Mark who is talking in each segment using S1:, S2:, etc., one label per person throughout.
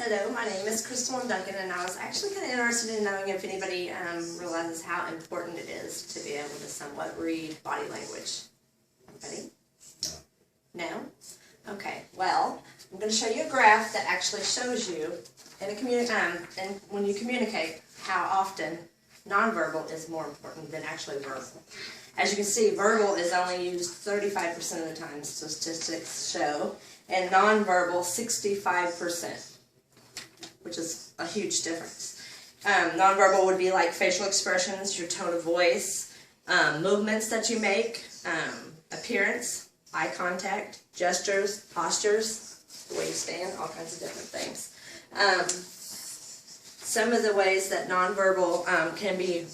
S1: Hello, my name is Krissy Duncan, and I was actually kind of interested in knowing if anybody realizes how important it is to be able to somewhat read body language. Anybody? No? Okay, well, I'm going to show you a graph that actually shows you, and when you communicate, how often nonverbal is more important than actually verbal. As you can see, verbal is only used 35% of the time, statistics show, and nonverbal 65%. Which is a huge difference. Nonverbal would be like facial expressions, your tone of voice, movements that you make, appearance, eye contact, gestures, postures, the way you stand, all kinds of different things. Some of the ways that nonverbal can be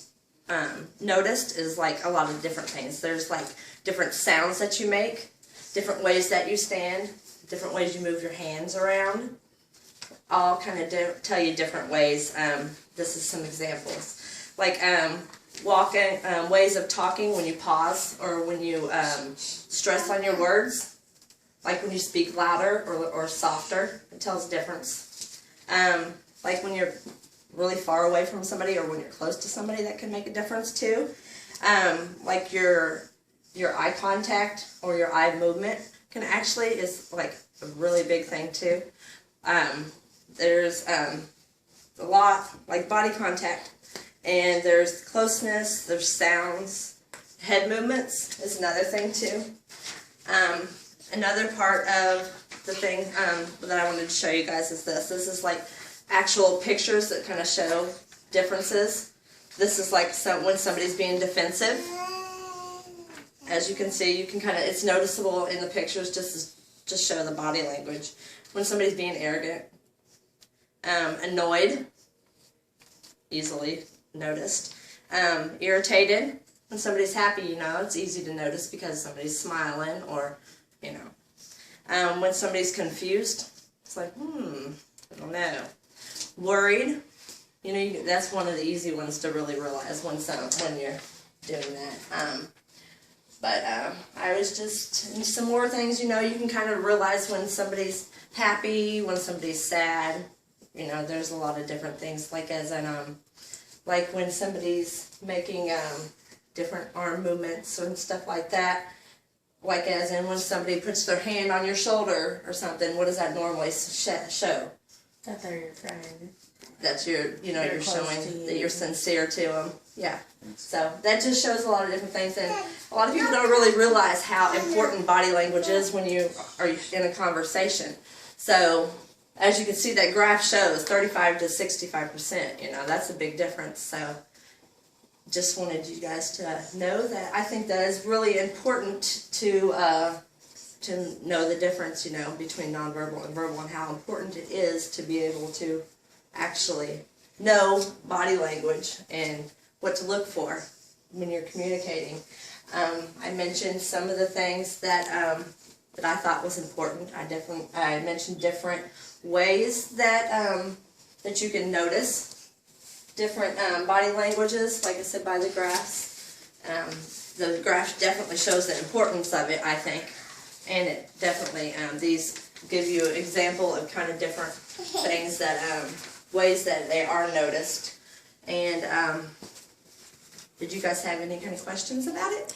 S1: noticed is like a lot of different things. There's like different sounds that you make, different ways that you stand, different ways you move your hands around. All kind of tell you different ways. This is some examples. Like walking, ways of talking when you pause or when you stress on your words. Like when you speak louder or softer, it tells a difference. Like when you're really far away from somebody or when you're close to somebody, that can make a difference too. Like your eye contact or your eye movement can actually is like a really big thing too. There's a lot, like body contact, and there's closeness, there's sounds, head movements is another thing too. Another part of the thing that I wanted to show you guys is this. This is like actual pictures that kind of show differences. This is like when somebody's being defensive. As you can see, you can kind of, it's noticeable in the pictures just show the body language. When somebody's being arrogant. Annoyed, easily noticed. Irritated, when somebody's happy, you know, it's easy to notice because somebody's smiling or, you know. When somebody's confused, it's like, I don't know. Worried, you know, that's one of the easy ones to really realize when you're doing that. But I was just, some more things, you know, you can kind of realize when somebody's happy, when somebody's sad. You know, there's a lot of different things, like as in, like when somebody's making different arm movements and stuff like that. Like as in when somebody puts their hand on your shoulder or something, what does that normally show?
S2: That they're your friend.
S1: That's your, you know, you're showing that you're sincere to them. Yeah. So that just shows a lot of different things, and a lot of people don't really realize how important body language is when you are in a conversation. So, as you can see, that graph shows 35 to 65%, you know, that's a big difference. So, just wanted you guys to know that I think that is really important to know the difference, you know, between nonverbal and verbal, and how important it is to be able to actually know body language and what to look for when you're communicating. I mentioned some of the things that I thought was important. I mentioned different ways that that you can notice different body languages, like I said, by the graphs. The graph definitely shows the importance of it, I think, and it definitely, these give you an example of kind of different things that, ways that they are noticed. And did you guys have any kind of questions about it?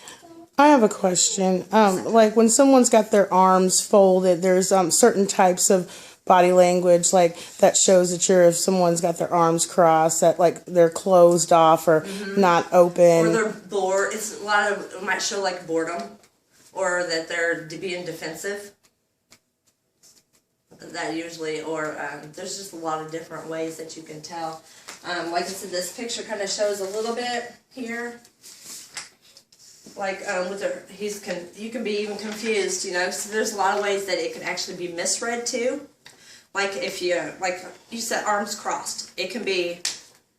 S2: I have a question. Like when someone's got their arms folded, there's certain types of body language like that shows that if someone's got their arms crossed, that like they're closed off or not open.
S1: Or they're bored. It's a lot of, it might show like boredom, or that they're being defensive. That usually, or there's just a lot of different ways that you can tell. Like I said, this picture kind of shows a little bit here. Like with you can be even confused, you know. So there's a lot of ways that it can actually be misread too. Like if you said arms crossed, it can be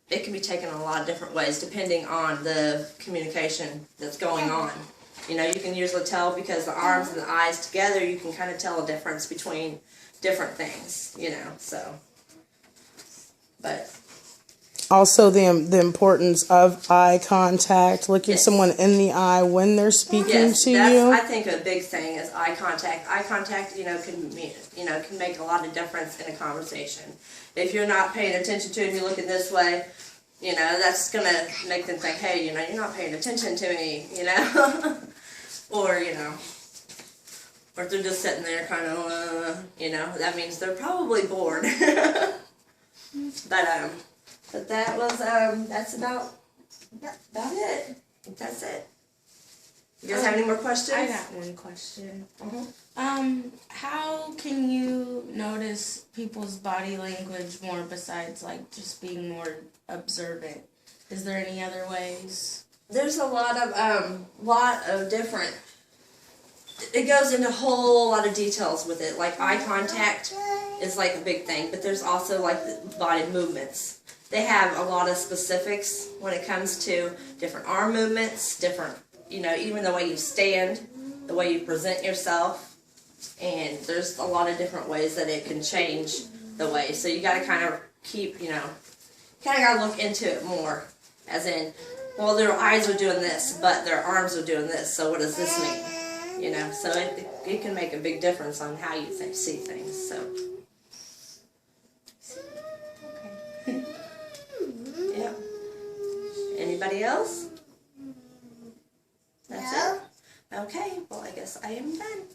S1: taken in a lot of different ways depending on the communication that's going on. You know, you can usually tell because the arms and the eyes together, you can kind of tell a difference between different things, you know. So, but
S2: Also, the importance of eye contact, looking someone in the eye when they're speaking to
S1: that's,
S2: you.
S1: I think a big thing is eye contact. Eye contact, can make a lot of difference in a conversation. If you're not paying attention to it, you're looking this way, that's gonna make them think, hey, you're not paying attention to me, or or if they're just sitting there kind of, that means they're probably bored. But that was, that's about it. That's it. You guys have any more questions?
S3: I got one question. How can you notice people's body language more besides like just being more observant? Is there any other ways?
S1: There's a lot of different. It goes into a whole lot of details with it. Like eye contact is like a big thing, but there's also like the body movements. They have a lot of specifics when it comes to different arm movements, different, even the way you stand, the way you present yourself, and there's a lot of different ways that it can change the way. So you got to kind of keep, kind of got to look into it more, as in, well, their eyes are doing this, but their arms are doing this, so what does this mean? So it can make a big difference on how you see things, so.
S3: Okay.
S1: Yep. Anybody else? That's it? Okay, well, I guess I am done.